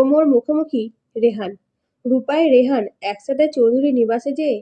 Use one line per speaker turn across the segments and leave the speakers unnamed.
সৌম্যর মুখোমুখি রেহান। রূপাই রেহান একসাথে চৌধুরী নিবাসে যেয়ে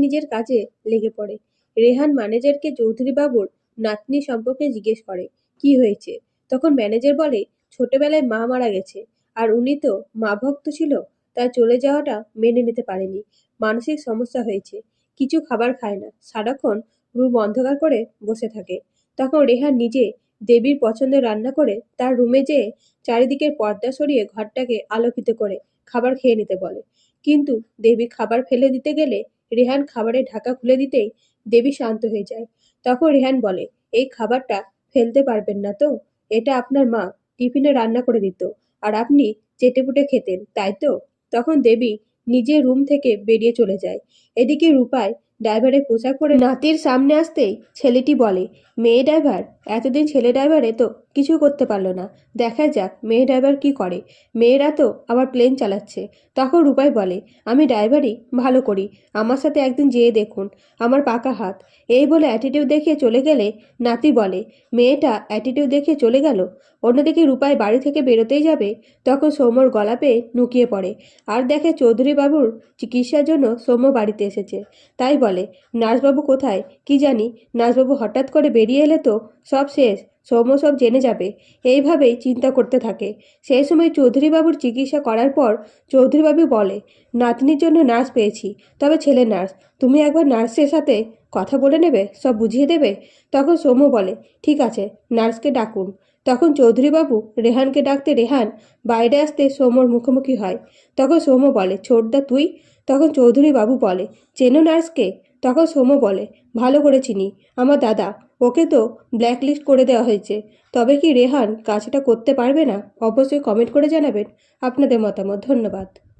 নিজের কাজে লেগে পড়ে। রেহান ম্যানেজারকে চৌধুরী বাবুর নাতনি সম্পর্কে জিজ্ঞেস করে কি হয়েছে। তখন ম্যানেজার বলে ছোটবেলায় মা মারা গেছে, আর উনি তো মা ভক্ত ছিল, তাই চলে যাওয়াটা মেনে নিতে পারেনি। মানসিক সমস্যা হয়েছে, কিছু খাবার খায় না, সারাক্ষণ রুম অন্ধকার করে বসে থাকে। তখন রেহান নিজে দেবীর পছন্দের রান্না করে তার রুমে যেয়ে চারিদিকের পর্দা সরিয়ে ঘরটাকে আলোকিত করে খাবার খেয়ে নিতে বলে। কিন্তু দেবী খাবার ফেলে দিতে গেলে রেহান খাবারের ঢাকা খুলে দিতেই দেবী শান্ত হয়ে যায়। তখন রেহান বলে, এই খাবারটা ফেলতে পারবেন না তো? এটা আপনার মা টিফিনে রান্না করে দিত, আর আপনি চেটেপুটে খেতেন, তাই তো? তখন দেবী নিজের রুম থেকে বেরিয়ে চলে যায়। এদিকে রূপায় ড্রাইভারের পোশাক পরে নাতির সামনে আসতেই ছেলেটি বলে, মেয়ে ড্রাইভার? এতদিন ছেলে ড্রাইভারে তো কিছু করতে পারলো না, দেখা যাক মেয়ে ড্রাইভার কি করে। মেয়েরা তো আবার প্লেন চালাচ্ছে। তখন রূপাই বলে, আমি ড্রাইভারই ভালো করি, আমার সাথে একদিন যেয়ে দেখুন, আমার পাকা হাত। এই বলে অ্যাটিটিউড দেখিয়ে চলে গেলে নাতি বলে, মেয়েটা অ্যাটিটিউড দেখিয়ে চলে গেল। অন্যদিকে রূপাই বাড়ি থেকে বেরোতেই যাবে, তখন সৌম্যর গলা পেয়ে নুকিয়ে পড়ে আর দেখে চৌধুরী বাবুর চিকিৎসার জন্য সৌম্য বাড়িতে এসেছে। তাই বলে, নার্সবাবু কোথায়? কি জানি, নার্সবাবু হঠাৎ করে বেরিয়ে এলে তো সব শেষ, সৌম্য সব জেনে যাবে। এইভাবেই চিন্তা করতে থাকে। সেই সময় চৌধুরীবাবুর চিকিৎসা করার পর চৌধুরীবাবু বলে, নাতনির জন্য নার্স পেয়েছি, তবে ছেলে নার্স। তুমি একবার নার্সের সাথে কথা বলে নেবে, সব বুঝিয়ে দেবে। তখন সৌম্য বলে, ঠিক আছে, নার্সকে ডাকুন। তখন চৌধুরীবাবু রেহানকে ডাকতে রেহান বাইরে আসতে সৌম্যর মুখোমুখি হয়। তখন সৌম্য বলে, ছোটদা তুই? তখন চৌধুরীবাবু বলে, চেনো নার্সকে? তখন সৌম্য বলে, ভালো করে চিনি, আমার দাদা, ওকে তো ব্ল্যাকলিস্ট করে দেওয়া হয়েছে। তবে কি রেহান কাজটা করতে পারবে না? অবশ্যই কমেন্ট করে জানাবেন আপনাদের মতামত। ধন্যবাদ।